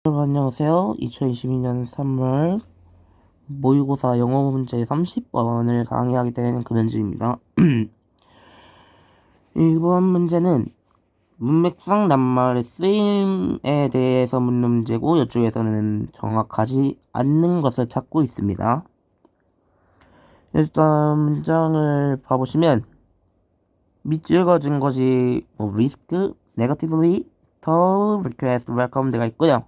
여러분 안녕하세요. 2022년 3월 모의고사 영어 문제 30번을 강의하게 된 금현주입니다. 이번 문제는 문맥상 낱말의 쓰임에 대해서 묻는 문제고, 이쪽에서는 정확하지 않는 것을 찾고 있습니다. 일단 문장을 봐보시면 밑줄거진 것이 risk, negatively, toll, request, welcome가 있고요.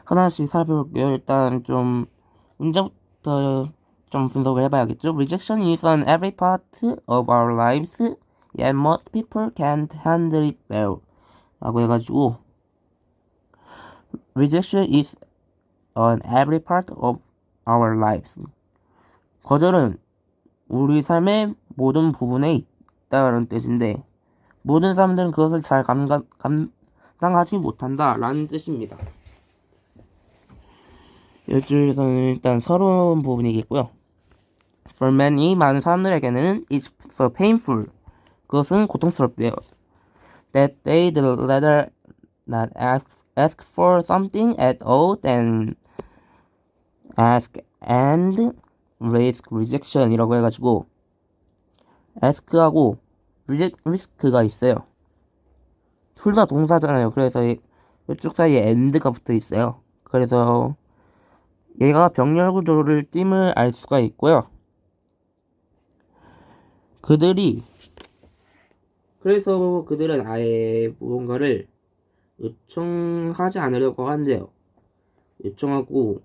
하나씩 살펴볼게요. 일단 좀 문제부터 좀 분석을 해봐야겠죠. Rejection is on every part of our lives, yet most people can't handle it well. 라고 해가지고 Rejection is on every part of our lives. 거절은 우리 삶의 모든 부분에 있다는 뜻인데, 모든 사람들은 그것을 잘 감당하지 못한다 라는 뜻입니다. 이쪽에서는 일단 서러운 부분이겠고요. For many, 많은 사람들에게는 it's so painful. 그것은 고통스럽대요. That they'd rather not ask for something at all than ask and risk rejection이라고 해가지고 ask하고 risk가 있어요. 둘 다 동사잖아요. 그래서 이쪽 사이에 and가 붙어 있어요. 그래서 얘가 병렬 구조를 띠을 알 수가 있고요. 그래서 그들은 아예 무언가를 요청하지 않으려고 한대요. 요청하고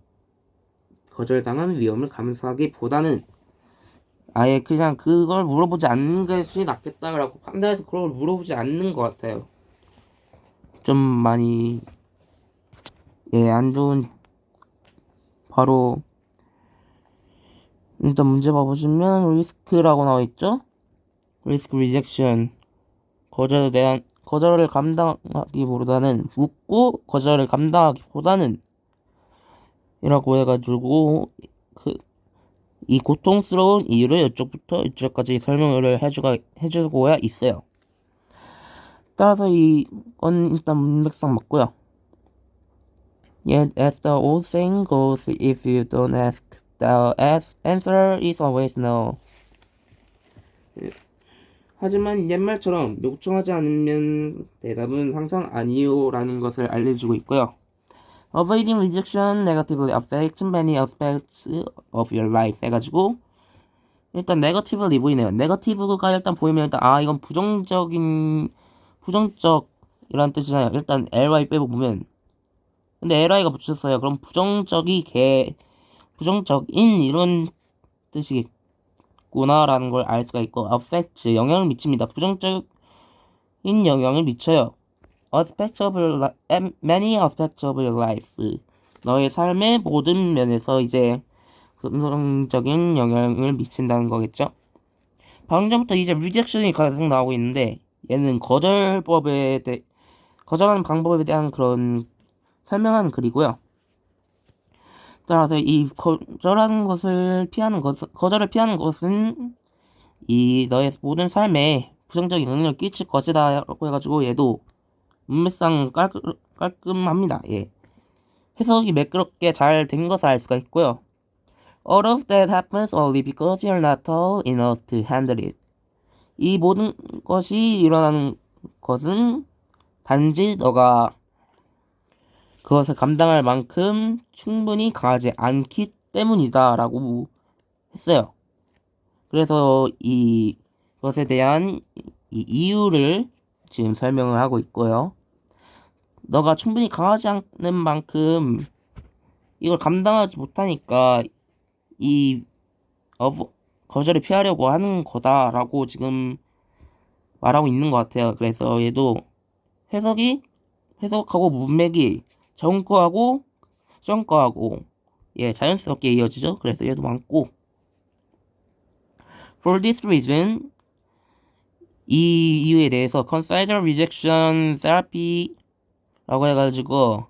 거절당한 위험을 감수하기보다는 아예 그냥 그걸 물어보지 않는 것이 낫겠다라고 판단해서 그걸 물어보지 않는 것 같아요. 좀 많이 안 좋은. 바로 일단 문제 봐보시면 리스크라고 나와있죠. 리스크 리젝션, 거절을 감당하기보다는, 묻고 거절을 감당하기보다는 이라고 해가지고 이 고통스러운 이유를 이쪽부터 이쪽까지 설명을 해주고야 있어요. 따라서 이건 일단 문맥상 맞고요. Yet as the old saying goes, if you don't ask, the answer is always no. 하지만 옛말처럼 요청하지 않으면 대답은 항상 아니요 라는 것을 알려주고 있고요. Avoiding rejection negatively affects many aspects of your life 해가지고 일단 negatively 보이네요. negative가 일단 보이면 일단 이건 부정적이란 뜻이잖아요. 일단 ly 빼고 보면, 근데 ly가 붙였어요. 그럼 부정적인 이런 뜻이겠구나라는 걸 알 수가 있고, affect 영향을 미칩니다. 부정적인 영향을 미쳐요. many aspects of your life. 너의 삶의 모든 면에서 이제 긍정적인 영향을 미친다는 거겠죠. 방금 전부터 이제 rejection이 계속 나오고 있는데, 얘는 거절하는 방법에 대한 그런 설명하는 글이고요. 따라서 이 거절을 피하는 것은 이 너의 모든 삶에 부정적인 영향을 끼칠 것이다 라고 해가지고 얘도 문맥상 깔끔합니다. 예. 해석이 매끄럽게 잘 된 것을 알 수가 있고요. All of that happens only because you're not tall enough to handle it. 이 모든 것이 일어나는 것은 단지 너가 그것을 감당할 만큼 충분히 강하지 않기 때문이다 라고 했어요. 그래서 이것에 대한 이 이유를 지금 설명을 하고 있고요. 너가 충분히 강하지 않는 만큼 이걸 감당하지 못하니까 거절을 피하려고 하는 거다라고 지금 말하고 있는 것 같아요. 그래서 얘도 해석하고 문맥이 정거하고 정거하고 자연스럽게 이어지죠. 그래서 얘도 많고, For this reason, 이 이유에 대해서 Consider Rejection Therapy라고 해가지고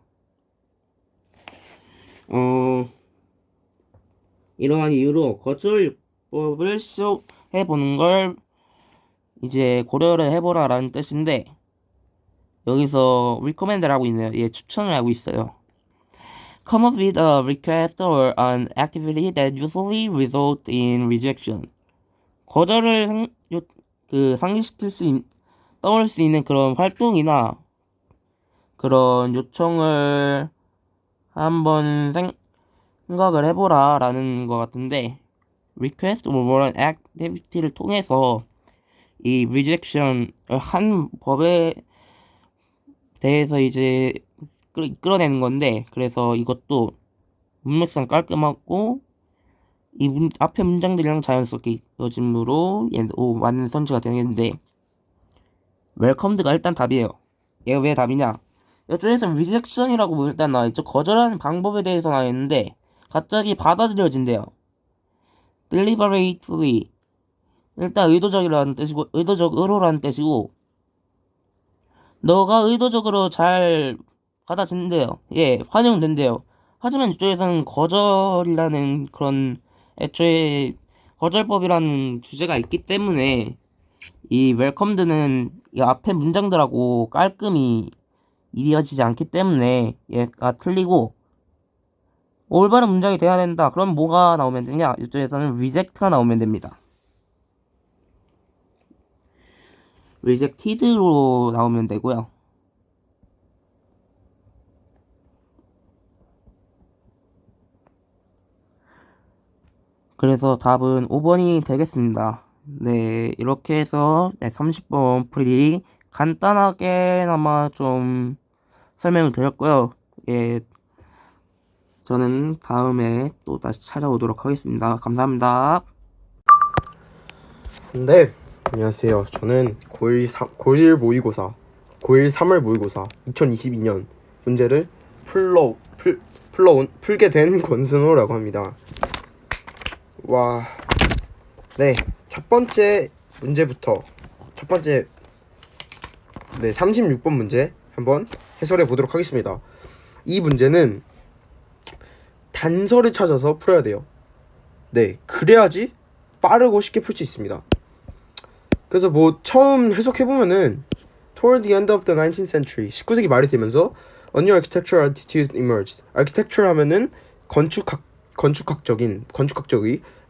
이러한 이유로 거절법을 시도해보는 걸 이제 고려를 해보라라는 뜻인데, 여기서 recommend를 하고 있네요. 예, 추천을 하고 있어요. Come up with a request or an activity that usually result in rejection. 거절을 상기시킬 떠올 수 있는 그런 활동이나 그런 요청을 한번 생각을 해보라 라는 것 같은데, request or an activity를 통해서 이 rejection을 한 법에 대해서 이제 끌어내는 건데, 그래서 이것도 문맥상 깔끔하고 이 앞에 문장들이랑 자연스럽게 이어짐으로 맞는 선지가 되겠는데, 웰컴드가 일단 답이에요. 얘가 왜 답이냐? 이쪽에서 rejection이라고 일단 나와있죠. 거절하는 방법에 대해서 나와있는데 갑자기 받아들여진대요. deliberately 일단 의도적이라는 뜻이고, 의도적으로라는 뜻이고, 너가 의도적으로 잘 받아진대요. 예, 환영된대요. 하지만 이쪽에서는 거절이라는 그런 애초에 거절법이라는 주제가 있기 때문에 이 웰컴드는 이 앞에 문장들하고 깔끔히 이어지지 않기 때문에 얘가 틀리고, 올바른 문장이 돼야 된다. 그럼 뭐가 나오면 되냐? 이쪽에서는 reject가 나오면 됩니다. rejected로 나오면 되고요. 그래서 답은 5번이 되겠습니다. 네, 이렇게 해서 30번 풀이 간단하게나마 좀 설명을 드렸고요. 예, 저는 다음에 또 다시 찾아오도록 하겠습니다. 감사합니다. 네, 안녕하세요. 저는 고1 모의고사, 고1 3월 모의고사 2022년 문제를 풀게 된 권순호라고 합니다. 와, 네, 첫 번째 문제부터 36번 문제 한번 해설해 보도록 하겠습니다. 이 문제는 단서를 찾아서 풀어야 돼요. 네, 그래야지 빠르고 쉽게 풀 수 있습니다. 그래서 뭐 처음 해석해보면은 Toward the end of the 19th century 19세기 말이 되면서 A new architectural attitude emerged. architecture 하면은 건축학적인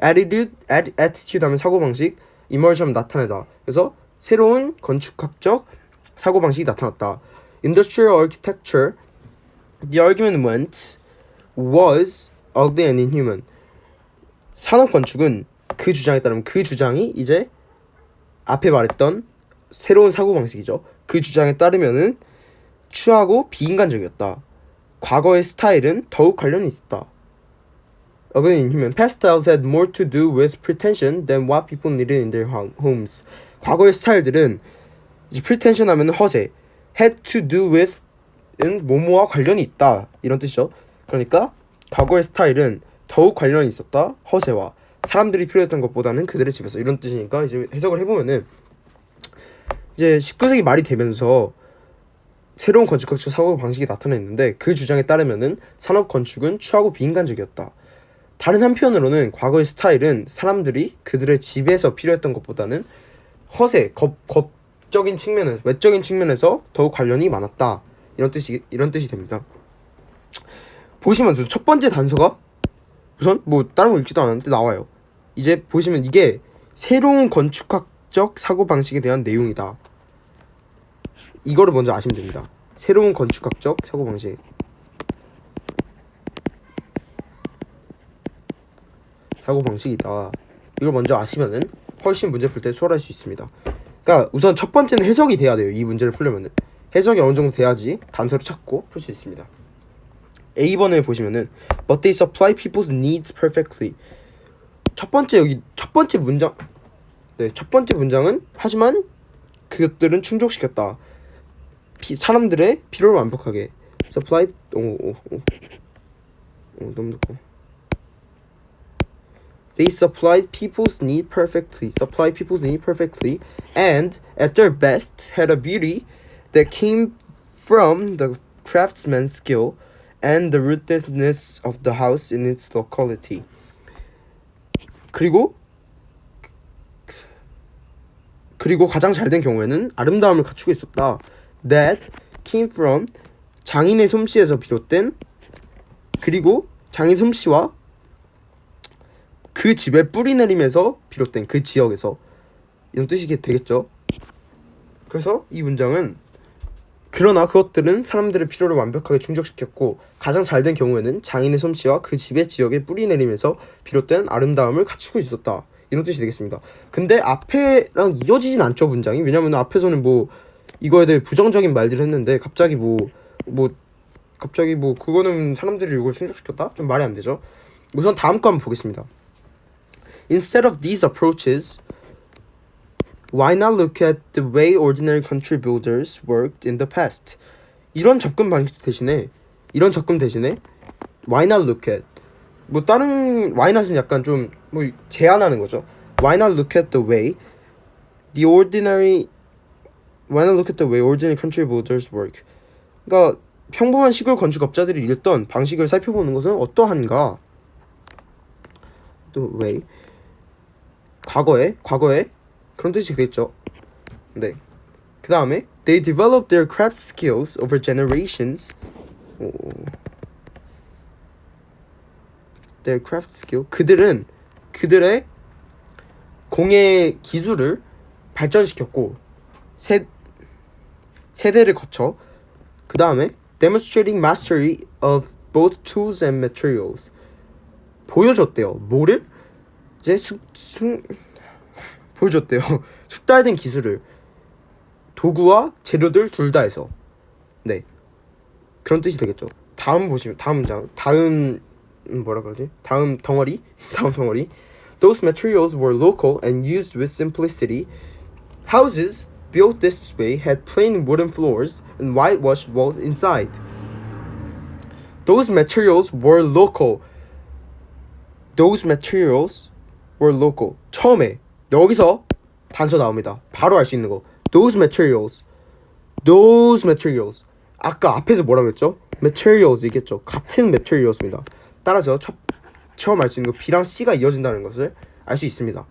attitude 하면 사고방식, emerge 하면 나타내다. 그래서 새로운 건축학적 사고방식이 나타났다. Industrial architecture, the argument went, was ugly and inhuman. 산업건축은 그 주장에 따르면 그 주장이 이제 앞에 말했던 새로운 사고방식이죠. 그 주장에 따르면은 추하고 비인간적이었다. 과거의 스타일은 더욱 관련이 있었다. Ugly and inhuman. Past styles had more to do with pretension than what people needed in their homes. 과거의 스타일들은 이제 pretension 하면 허세, had to do with 은 뭐뭐와 관련이 있다 이런 뜻이죠. 그러니까 과거의 스타일은 더욱 관련이 있었다. 허세와 사람들이 필요했던 것보다는 그들의 집에서 이런 뜻이니까 이제 해석을 해보면은 이제 19세기 말이 되면서 새로운 건축학적 사고 방식이 나타났는데 그 주장에 따르면은 산업 건축은 추하고 비인간적이었다. 다른 한편으로는 과거의 스타일은 사람들이 그들의 집에서 필요했던 것보다는 허세, 외적인 측면에서 더욱 관련이 많았다. 이런 뜻이 됩니다. 보시면 첫 번째 단서가 우선 뭐 다른 거 읽지도 않았는데 나와요. 이제 보시면 이게 새로운 건축학적 사고방식에 대한 내용이다. 이거를 먼저 아시면 됩니다. 새로운 건축학적 사고방식. 사고방식이다. 이걸 먼저 아시면은 훨씬 문제 풀 때 수월할 수 있습니다. 그러니까 우선 첫 번째는 해석이 돼야 돼요. 이 문제를 풀려면은. 해석이 어느 정도 돼야지 단서를 찾고 풀 수 있습니다. A번을 보시면은 But they supply people's needs perfectly. 첫 번째 문장은 하지만 그것들은 충족시켰다. 사람들의 필요를 완벽하게. Supply 너무 높고. They supplied people's need perfectly. And at their best had a beauty that came from the craftsman's skill and the rootedness of the house in its locality. 그리고 가장 잘된 경우에는 아름다움을 갖추고 있었다. That came from 장인의 솜씨에서 비롯된 그리고 장인 솜씨와 그 집에 뿌리 내림에서 비롯된 그 지역에서 이런 뜻이 되겠죠. 그래서 이 문장은 그러나 그것들은 사람들의 필요를 완벽하게 충족시켰고 가장 잘된 경우에는 장인의 솜씨와 그 집의 지역에 뿌리 내림에서 비롯된 아름다움을 갖추고 있었다. 이런 뜻이 되겠습니다. 근데 앞에랑 이어지진 않죠, 문장이. 왜냐면 앞에서는 뭐 이거에 대해 부정적인 말들을 했는데 갑자기 그거는 사람들이 이걸 충족시켰다? 좀 말이 안 되죠. 우선 다음 거 한번 보겠습니다. Instead of these approaches, why not look at the way ordinary country builders worked in the past? 이런 접근 대신에 why not look at 뭐 다른 why not은 약간 좀 뭐 제안하는 거죠. Why not look at the way ordinary country builders work? 그러니까 평범한 시골 건축업자들이 일던 방식을 살펴보는 것은 어떠한가? 또 way 과거에 그런 뜻이 되겠죠. 네. 그 다음에 they developed their craft skills over generations. their craft skill. 그들의 공예 기술을 발전시켰고 세대를 거쳐 그 다음에 demonstrating mastery of both tools and materials. 보여줬대요. 뭐를? 이제 보여줬대요. 숙달된 기술을 도구와 재료들 둘 다 해서 네 그런 뜻이 되겠죠. 다음 보시면 다음 문장 다음 덩어리 Those materials were local and used with simplicity. Houses built this way had plain wooden floors and whitewashed walls inside. Those materials were local. 처음에 여기서 단서 나옵니다. 바로 알 수 있는 거. Those materials. 아까 앞에서 뭐라 그랬죠? materials이겠죠. 같은 materials입니다. 따라서 처음 알 수 있는 거 B랑 C가 이어진다는 것을 알 수 있습니다.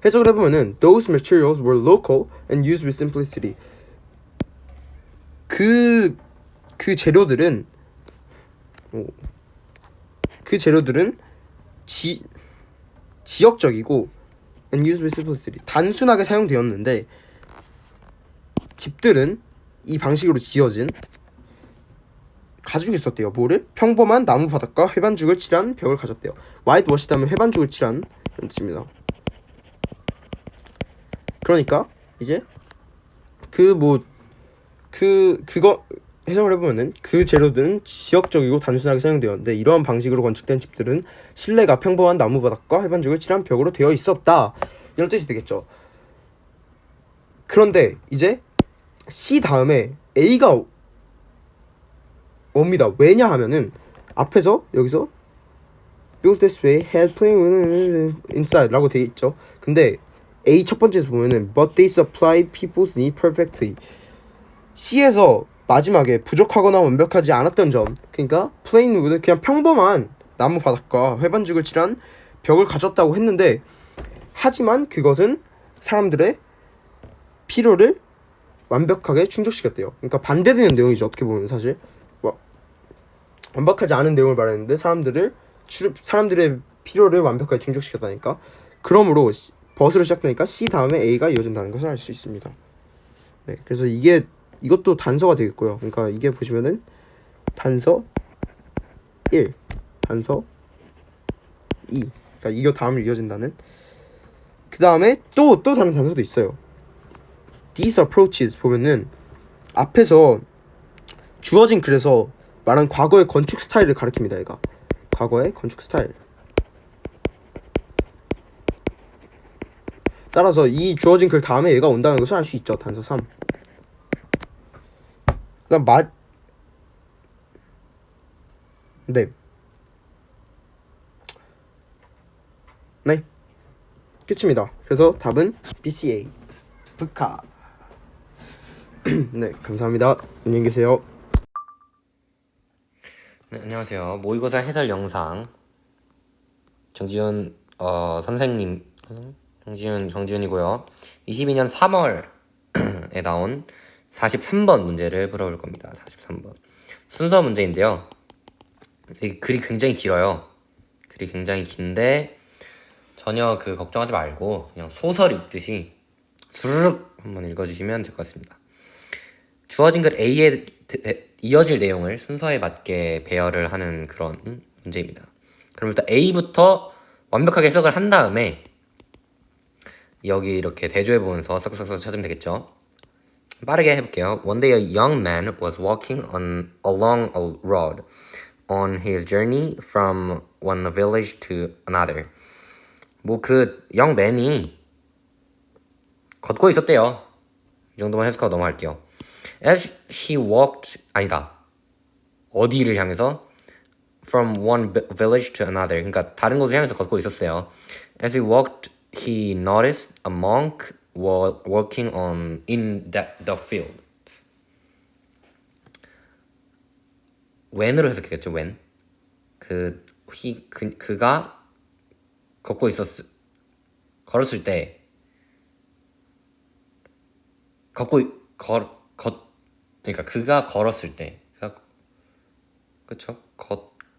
해석을 해보면은 Those materials were local and used with simplicity. 그 재료들은 지역적이고 and used with simplicity. 단순하게 사용되었는데 집들은 이 방식으로 지어진 가지고 있었대요. 뭐를? 평범한 나무 바닥과 회반죽을 칠한 벽을 가졌대요. whitewashed 하면 회반죽을 칠한 그런 뜻입니다. 그러니까 이제 그거 해석을 해보면은 그 재료들은 지역적이고 단순하게 사용되었는데 이러한 방식으로 건축된 집들은 실내가 평범한 나무 바닥과 회반죽을 칠한 벽으로 되어 있었다. 이런 뜻이 되겠죠. 그런데 이제 C 다음에 A가 옵니다. 왜냐 하면은 앞에서 여기서 built this way had plain inside 라고 되어 있죠. 근데 A 첫 번째에서 보면은 but they supplied people's need perfectly. C에서 마지막에 부족하거나 완벽하지 않았던 점, 그러니까 plain wood은 그냥 평범한 나무 바닥과 회반죽을 칠한 벽을 가졌다고 했는데 하지만 그것은 사람들의 필요를 완벽하게 충족시켰대요. 그러니까 반대되는 내용이죠. 어떻게 보면 사실 완벽하지 않은 내용을 말했는데 사람들의 필요를 완벽하게 충족시켰다니까. 그러므로 버스로 시작되니까 C 다음에 A가 이어진다는 것을 알 수 있습니다. 네, 그래서 이것도 단서가 되겠고요. 그러니까 이게 보시면은 단서 1, 단서 2. 그러니까 이거 다음을 이어진다는. 그 다음에 또 다른 단서도 있어요. These approaches 보면은 앞에서 주어진 글에서 말한 과거의 건축 스타일을 가리킵니다. 얘가 과거의 건축 스타일. 따라서 이 주어진 글 다음에 얘가 온다는 것을 알 수 있죠. 단서 3. 그러니까 네. 끝입니다. 그래서 답은 BCA. 북카. 네, 감사합니다. 안녕히 계세요. 네, 안녕하세요. 모의고사 해설 영상 정지훈 선생님 정지훈이고요. 22년 3월에 나온 43번 문제를 풀어볼 겁니다. 43번. 순서 문제인데요. 이 글이 굉장히 길어요. 글이 굉장히 긴데 전혀 걱정하지 말고 그냥 소설 읽듯이 수르륵 한번 읽어주시면 될 것 같습니다. 주어진 글 A에 이어질 내용을 순서에 맞게 배열을 하는 그런 문제입니다. 그럼 일단 A부터 완벽하게 해석을 한 다음에 여기 이렇게 대조해 보면서 싹싹싹 찾으면 되겠죠. 빠르게 해볼게요. One day a young man was walking along a road on his journey from one village to another. 뭐 young man이 걷고 있었대요. 이 정도만 해석하고 넘어갈게요. As he walked, 아니다. 어디를 향해서? From one village to another. 그러니까 다른 곳을 향해서 걷고 있었어요. As he walked, he noticed a monk working in the field. when으로 해석했겠죠. when. 그가 걸었을 때 그러니까 그가 걸었을 때 그쵸?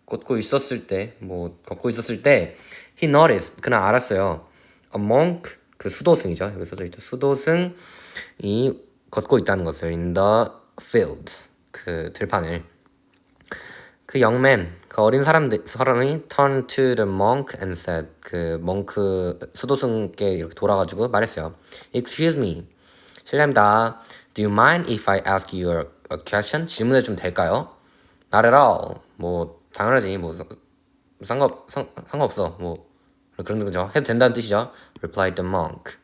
걷고 있었을 때 걷고 있었을 때 he noticed 그는 알았어요. a monk 수도승이죠. 여기 써져 있죠. 수도승이 걷고 있다는 것을 in the fields 들판을 young man 어린 사람이 turned to the monk and said 몽크 수도승께 이렇게 돌아가지고 말했어요. Excuse me. 실례합니다. Do you mind if I ask you a question? 질문해 좀 될까요? Not at all. 당연하지. 상관없어. 그런 거죠. 해도 된다는 뜻이죠. Replied the monk.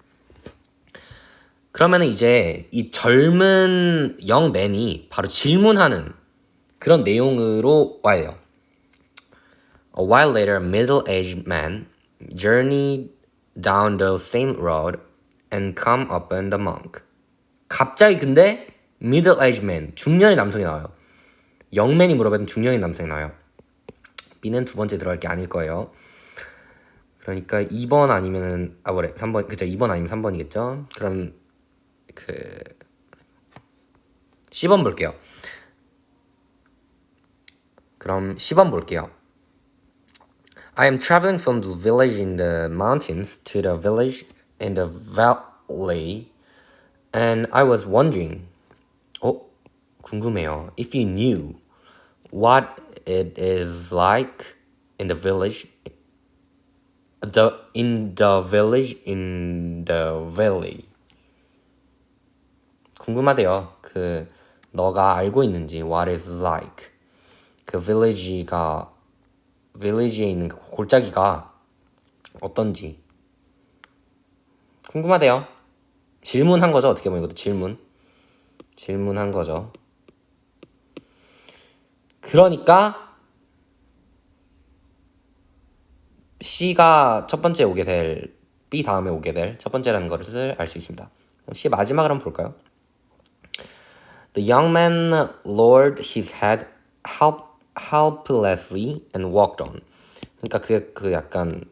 그러면 이제 이 젊은 영맨이 바로 질문하는 그런 내용으로 와야 돼요. A while later, a middle-aged man journeyed down the same road and come upon the monk. 갑자기 근데 middle-aged man, 중년의 남성이 나와요. 영맨이 물어봤던 중년의 남성이 나와요. B는 두 번째 들어갈 게 아닐 거예요. 그러니까 2번 아니면은 3번 그죠? 2번 아니면 3번이겠죠? 그럼 C번 볼게요. 그럼 10번 볼게요. I am traveling from the village in the mountains to the village in the valley, and I was wondering, 궁금해요. If you knew what it is like in the village, in the valley. 궁금하대요. 너가 알고 있는지 what is like. village에 있는 골짜기가 어떤지 궁금하대요. 질문한 거죠. 어떻게 보면 이것도 질문한 거죠. 그러니까 C가 첫 번째 오게 될 B 다음에 오게 될 첫 번째라는 것을 알 수 있습니다. C 마지막을 한번 볼까요? The young man lowered his head helplessly and walked on. 그러니까 약간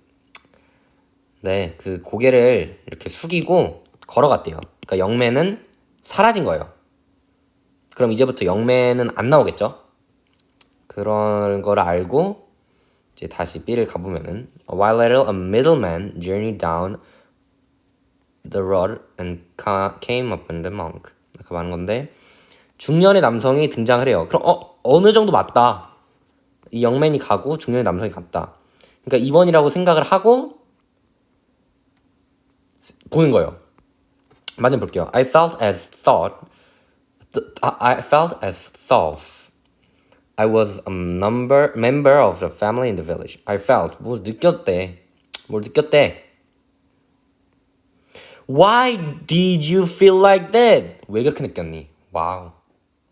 고개를 이렇게 숙이고 걸어갔대요. 그러니까 영맨은 사라진 거예요. 그럼 이제부터 영맨은 안 나오겠죠? 그런 걸 알고 이제 다시 B를 가보면은 A while later, a middleman journeyed down the road and came upon the monk. 아까 말한 건데 중년의 남성이 등장을 해요. 그럼 어느 정도 맞다. 이 영맨이 가고 중년의 남성이 갔다. 그러니까 2번이라고 생각을 하고 보는 거예요. 맞으면 볼게요. I felt as though I was a member of the family in the village. I felt 뭘 느꼈대. Why did you feel like that? 왜 그렇게 느꼈니? 와우,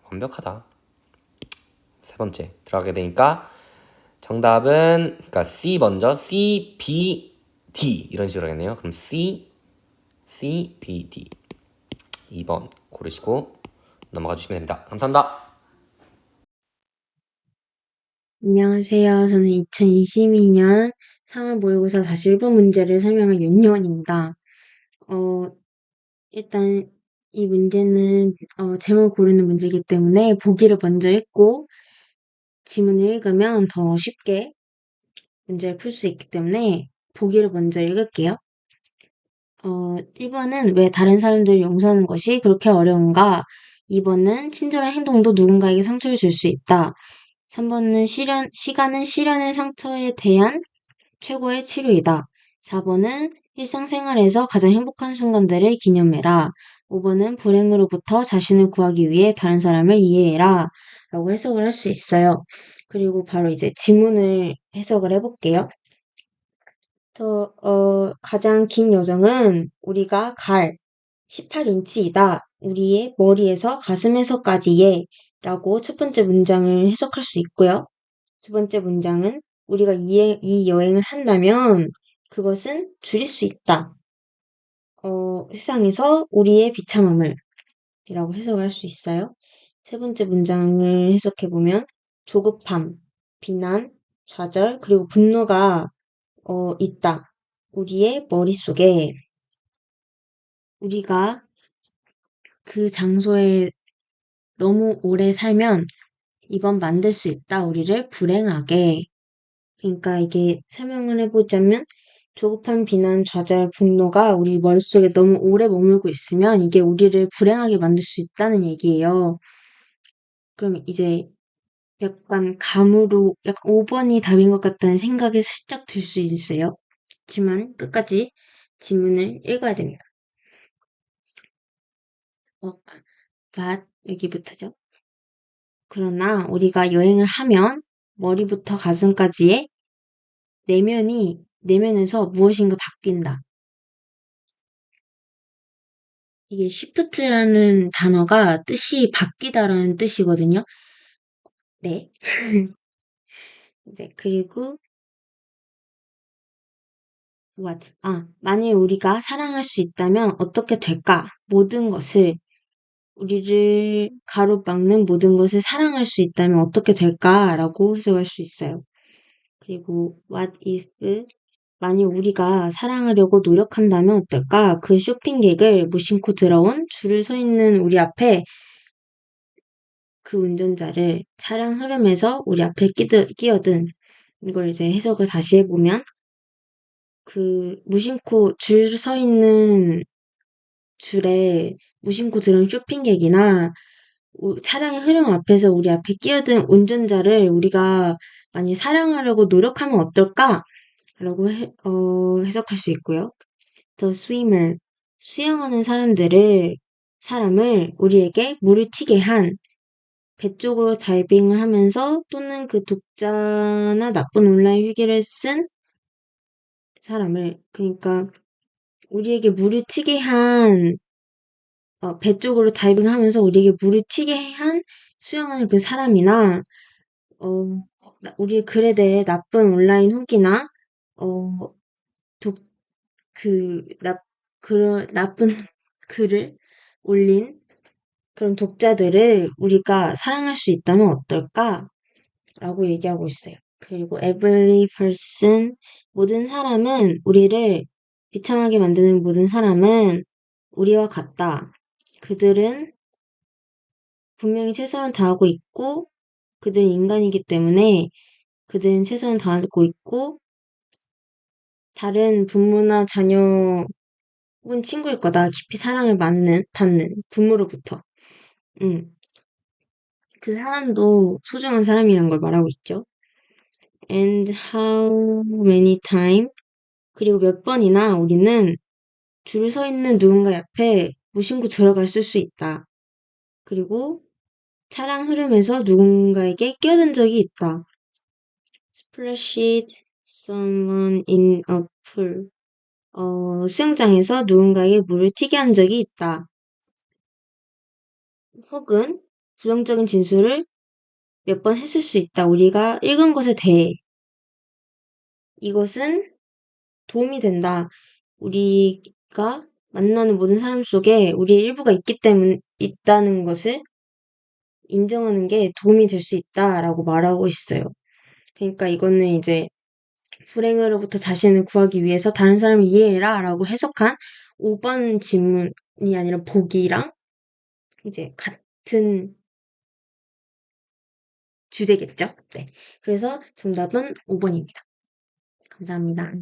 완벽하다. 세 번째 들어가게 되니까 정답은 그러니까 C 먼저 C, B, D 이런 식으로 하겠네요. 그럼 C, B, D 2번 고르시고 넘어가 주시면 됩니다. 감사합니다. 안녕하세요. 저는 2022년 3월 모의고사 41번 문제를 설명할 윤요원입니다. 일단 이 문제는 제목 고르는 문제이기 때문에 보기를 먼저 읽고 지문을 읽으면 더 쉽게 문제를 풀 수 있기 때문에 보기를 먼저 읽을게요. 1번은 왜 다른 사람들을 용서하는 것이 그렇게 어려운가? 2번은 친절한 행동도 누군가에게 상처를 줄 수 있다. 3번은 시간은 시련의 상처에 대한 최고의 치료이다. 4번은 일상생활에서 가장 행복한 순간들을 기념해라. 5번은 불행으로부터 자신을 구하기 위해 다른 사람을 이해해라. 라고 해석을 할 수 있어요. 그리고 바로 이제 지문을 해석을 해볼게요. 가장 긴 여정은 우리가 갈 18인치이다. 우리의 머리에서 가슴에서까지의 라고 첫 번째 문장을 해석할 수 있고요. 두 번째 문장은 우리가 이 여행을 한다면 그것은 줄일 수 있다. 세상에서 우리의 비참함을 이라고 해석할 수 있어요. 세 번째 문장을 해석해보면 조급함, 비난, 좌절, 그리고 분노가 있다. 우리의 머릿속에 우리가 그 장소에 너무 오래 살면 이건 만들 수 있다. 우리를 불행하게. 그러니까 이게 설명을 해보자면 조급한 비난, 좌절, 분노가 우리 머릿속에 너무 오래 머물고 있으면 이게 우리를 불행하게 만들 수 있다는 얘기예요. 그럼 이제 약간 감으로 약간 5번이 답인 것 같다는 생각이 슬쩍 들 수 있어요. 하지만 끝까지 지문을 읽어야 됩니다. 여기부터죠. 그러나 우리가 여행을 하면 머리부터 가슴까지의 내면에서 무엇인가 바뀐다. 이게 시프트라는 단어가 뜻이 바뀌다라는 뜻이거든요. 네. 네, 그리고 만일 우리가 사랑할 수 있다면 어떻게 될까? 우리를 가로막는 모든 것을 사랑할 수 있다면 어떻게 될까라고 해석할 수 있어요. 그리고 what if 만일 우리가 사랑하려고 노력한다면 어떨까? 그 쇼핑객을 무심코 들어온 줄을 서 있는 우리 앞에 그 운전자를 차량 흐름에서 우리 앞에 끼어든 이걸 이제 해석을 다시 해보면 그 무심코 줄 서 있는 줄에 무심코 들어온 쇼핑객이나 차량의 흐름 앞에서 우리 앞에 끼어든 운전자를 우리가 만약 사랑하려고 노력하면 어떨까? 라고 해석할 수 있고요. The swimmer, 수영하는 사람을 우리에게 물을 튀게 한 배 쪽으로 다이빙을 하면서 또는 그 독자나 나쁜 온라인 후기를 쓴 사람을, 그러니까 우리에게 물을 튀게 한 배 쪽으로 다이빙을 하면서 우리에게 물을 튀게 한 수영하는 그 사람이나 우리의 글에 대해 나쁜 온라인 후기나 어, 독, 그런 나쁜 글을 올린 그런 독자들을 우리가 사랑할 수 있다면 어떨까? 라고 얘기하고 있어요. 그리고 every person, 모든 사람은 우리를 비참하게 만드는 모든 사람은 우리와 같다. 그들은 분명히 최선을 다하고 있고 그들은 인간이기 때문에 그들은 최선을 다하고 있고 다른 부모나 자녀 혹은 친구일 거다. 깊이 사랑을 받는 부모로부터. 그 사람도 소중한 사람이란 걸 말하고 있죠. And how many time? 그리고 몇 번이나 우리는 줄 서 있는 누군가 옆에 무심코 들어갔을 수 있다. 그리고 차량 흐름에서 누군가에게 끼어든 적이 있다. Splashed someone in a pool. 수영장에서 누군가에게 물을 튀게 한 적이 있다. 혹은 부정적인 진술을 몇 번 했을 수 있다. 우리가 읽은 것에 대해. 이것은 도움이 된다. 우리가 만나는 모든 사람 속에 우리의 일부가 있다는 것을 인정하는 게 도움이 될 수 있다라고 말하고 있어요. 그러니까 이거는 이제 불행으로부터 자신을 구하기 위해서 다른 사람을 이해해라 라고 해석한 5번 질문이 아니라 보기랑 이제 같은 주제겠죠? 네. 그래서 정답은 5번입니다. 감사합니다.